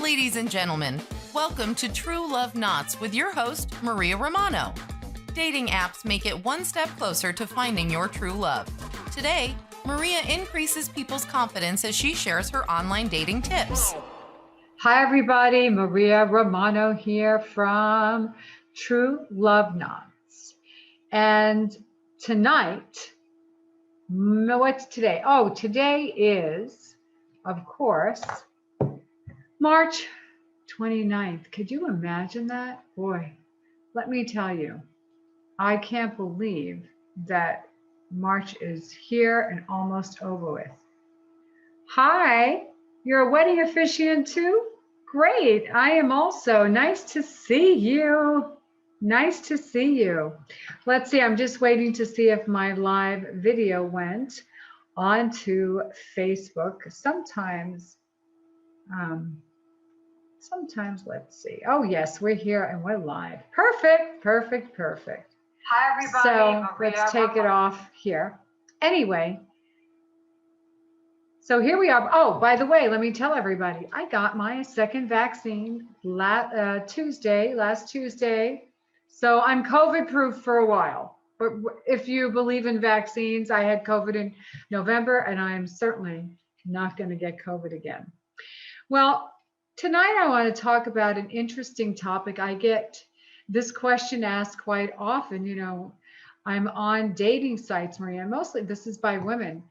ladies and gentlemen. Welcome to True Love Knots with your host, Maria Romano. Dating apps make it one step closer to finding your true love. Today, Maria increases people's confidence as she shares her online dating tips. Hi, everybody. Maria Romano here from True Love Knots. And tonight, what's today? Oh, today is, of course, March 29th. Could you imagine that? Boy, let me tell you, I can't believe that March is here and almost over with. Hi, you're a wedding officiant too? Great, I am also. Nice to see you. Nice to see you. Let's see, I'm just waiting to see if my live video went onto Facebook. Sometimes, let's see. Oh yes, we're here and we're live. Perfect, perfect, perfect. Hi everybody. So Maria, let's take it off here. Anyway, so here we are. Oh, by the way, let me tell everybody, I got my second vaccine last Tuesday. So I'm COVID proof for a while. But if you believe in vaccines, I had COVID in November and I'm certainly not going to get COVID again. Well, tonight I want to talk about an interesting topic. I get this question asked quite often. You know, I'm on dating sites, Maria. Mostly this is by women.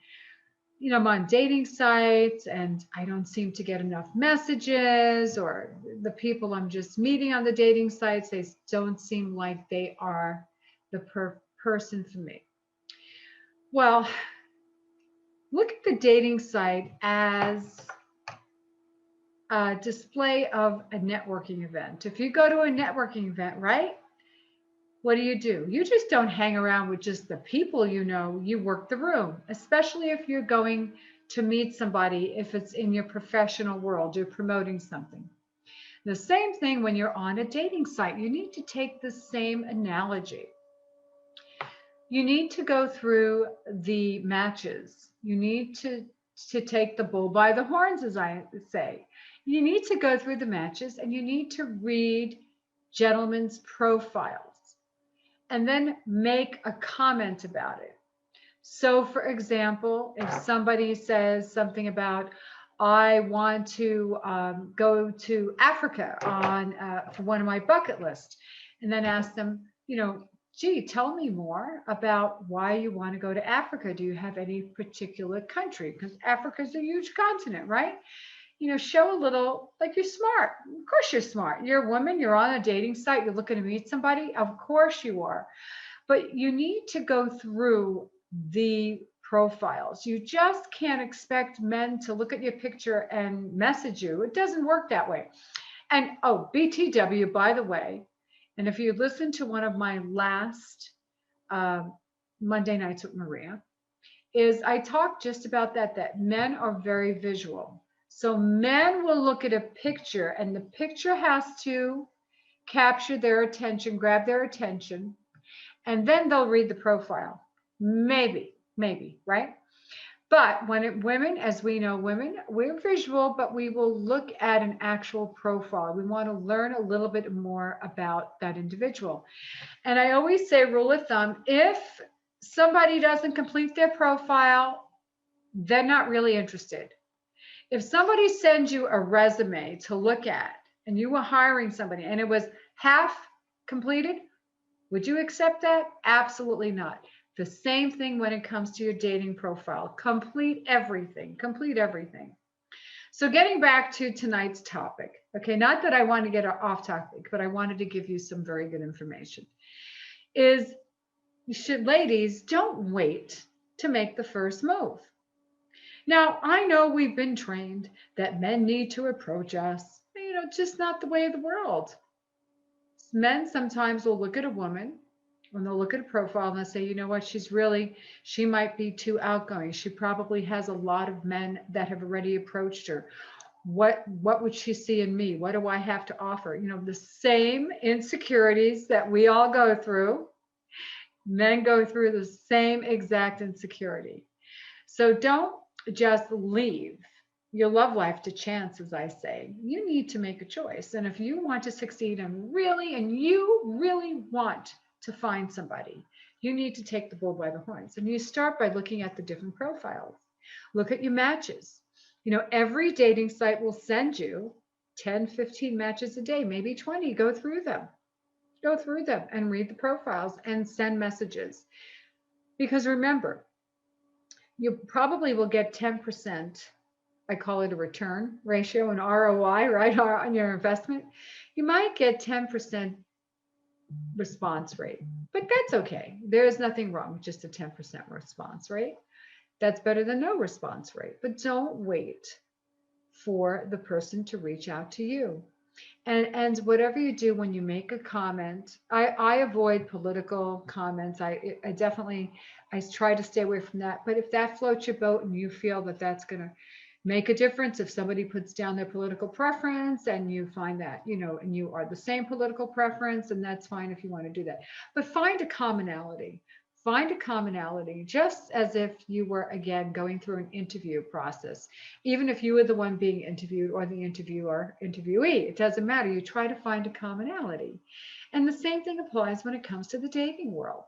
You know, I'm on dating sites and I don't seem to get enough messages, or the people I'm just meeting on the dating sites, they don't seem like they are the person for me. Well, look at the dating site as a display of a networking event. If you go to a networking event, right? What do? You just don't hang around with just the people you know, you work the room, especially if you're going to meet somebody, if it's in your professional world, you're promoting something. The same thing when you're on a dating site, you need to take the same analogy. You need to go through the matches. You need to take the bull by the horns, as I say. You need to go through the matches and you need to read gentlemen's profiles and then make a comment about it. So for example, if somebody says something about, I want to go to Africa for one of my bucket lists, and then ask them, you know, gee, tell me more about why you want to go to Africa. Do you have any particular country? Because Africa is a huge continent, right? You know, show a little, like you're smart. Of course you're smart. You're a woman, you're on a dating site, you're looking to meet somebody. Of course you are. But you need to go through the profiles. You just can't expect men to look at your picture and message you. It doesn't work that way. And oh, BTW, by the way, and if you listen to one of my last Monday Nights with Maria, is I talked just about that men are very visual. So men will look at a picture and the picture has to capture their attention, grab their attention, and then they'll read the profile. Maybe, right? But women, as we know, women, we're visual, but we will look at an actual profile. We want to learn a little bit more about that individual. And I always say, rule of thumb, if somebody doesn't complete their profile, they're not really interested. If somebody sends you a resume to look at and you were hiring somebody and it was half completed, would you accept that? Absolutely not. The same thing when it comes to your dating profile. Complete everything. Complete everything. So getting back to tonight's topic, okay, not that I want to get off topic, but I wanted to give you some very good information, is ladies, don't wait to make the first move. Now, I know we've been trained that men need to approach us. You know, just not the way of the world. Men sometimes will look at a woman and they'll look at a profile and they'll say, you know what, she might be too outgoing. She probably has a lot of men that have already approached her. What would she see in me? What do I have to offer? You know, the same insecurities that we all go through, men go through the same exact insecurity. So don't just leave your love life to chance, as I say. You need to make a choice. And if you want to succeed and you really want to find somebody, you need to take the bull by the horns. And you start by looking at the different profiles. Look at your matches. Every dating site will send you 10, 15 matches a day, maybe 20. Go through them. Go through them and read the profiles and send messages. Because remember, you probably will get 10%. I call it a return ratio, an ROI, right, on your investment. You might get 10% response rate, but that's okay. There's nothing wrong with just a 10% response rate. That's better than no response rate. But don't wait for the person to reach out to you. And whatever you do when you make a comment, I avoid political comments. I definitely, I try to stay away from that. But if that floats your boat and you feel that that's going to make a difference, if somebody puts down their political preference and you find that, and you are the same political preference, and that's fine if you want to do that. But find a commonality. Find a commonality, just as if you were, again, going through an interview process. Even if you were the one being interviewed or the interviewee, it doesn't matter. You try to find a commonality. And the same thing applies when it comes to the dating world.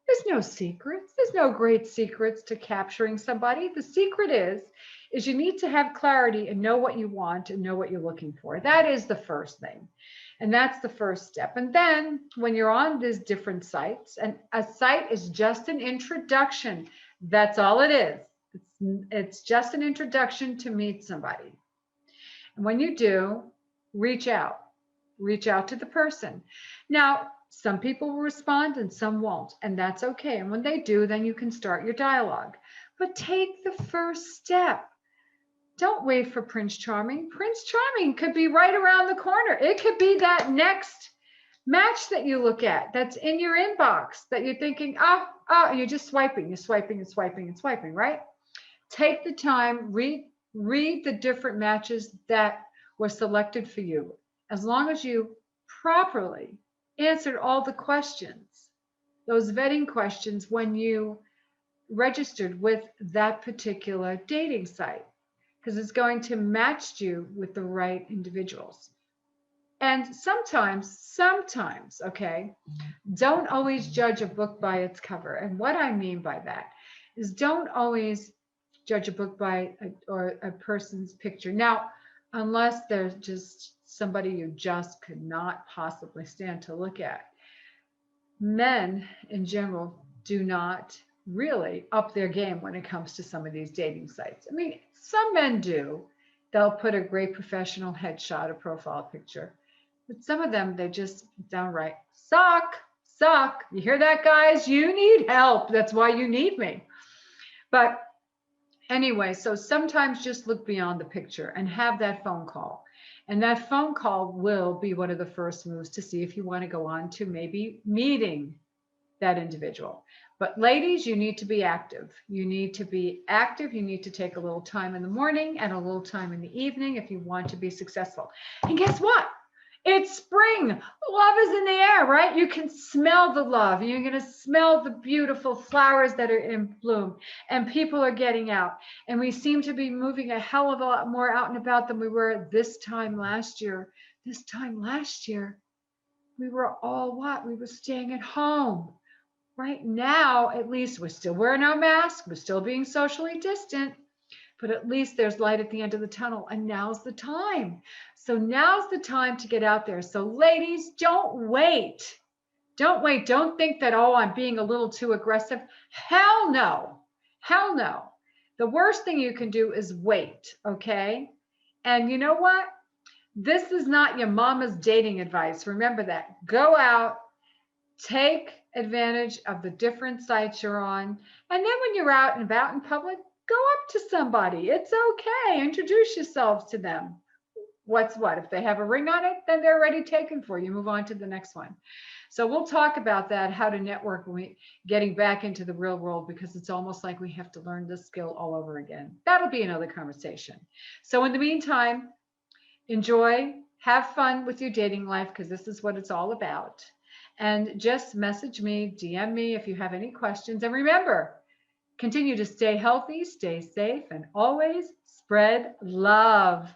There's no secrets. There's no great secrets to capturing somebody. The secret is you need to have clarity and know what you want and know what you're looking for. That is the first thing. And that's the first step. And then when you're on these different sites, and a site is just an introduction. That's all it is. It's just an introduction to meet somebody. And when you do, reach out to the person. Now, some people will respond and some won't, and that's okay. And when they do, then you can start your dialogue. But take the first step. Don't wait for Prince Charming. Prince Charming could be right around the corner. It could be that next match that you look at that's in your inbox that you're thinking, and you're just swiping, right? Take the time, read the different matches that were selected for you. As long as you properly answered all the questions, those vetting questions when you registered with that particular dating site, because it's going to match you with the right individuals. And sometimes, okay, don't always judge a book by its cover. And what I mean by that is don't always judge a book by a person's picture. Now, unless there's just somebody you just could not possibly stand to look at. Men in general do not really up their game when it comes to some of these dating sites. I mean, some men do. They'll put a great professional headshot, a profile picture. But some of them, they just downright suck. You hear that, guys? You need help. That's why you need me. But anyway, so sometimes just look beyond the picture and have that phone call. And that phone call will be one of the first moves to see if you want to go on to maybe meeting that individual. But ladies, you need to be active. You need to be active. You need to take a little time in the morning and a little time in the evening if you want to be successful. And guess what? It's spring. Love is in the air, right? You can smell the love. You're going to smell the beautiful flowers that are in bloom, and people are getting out. And we seem to be moving a hell of a lot more out and about than we were this time last year. This time last year, we were all what? We were staying at home. Right now, at least we're still wearing our masks. We're still being socially distant. But at least there's light at the end of the tunnel, and now's the time. So now's the time to get out there. So ladies, don't wait. Don't wait. Don't think that, I'm being a little too aggressive. Hell no. Hell no. The worst thing you can do is wait, okay? And you know what? This is not your mama's dating advice. Remember that. Go out, take advantage of the different sites you're on. And then when you're out and about in public, go up to somebody. It's okay. Introduce yourselves to them. What's what? If they have a ring on it, then they're already taken for you. Move on to the next one. So we'll talk about that, how to network when we getting back into the real world, because it's almost like we have to learn this skill all over again. That'll be another conversation. So in the meantime, enjoy, have fun with your dating life, because this is what it's all about. And just message me, DM me if you have any questions. And remember, Continue to stay healthy, stay safe, and always spread love.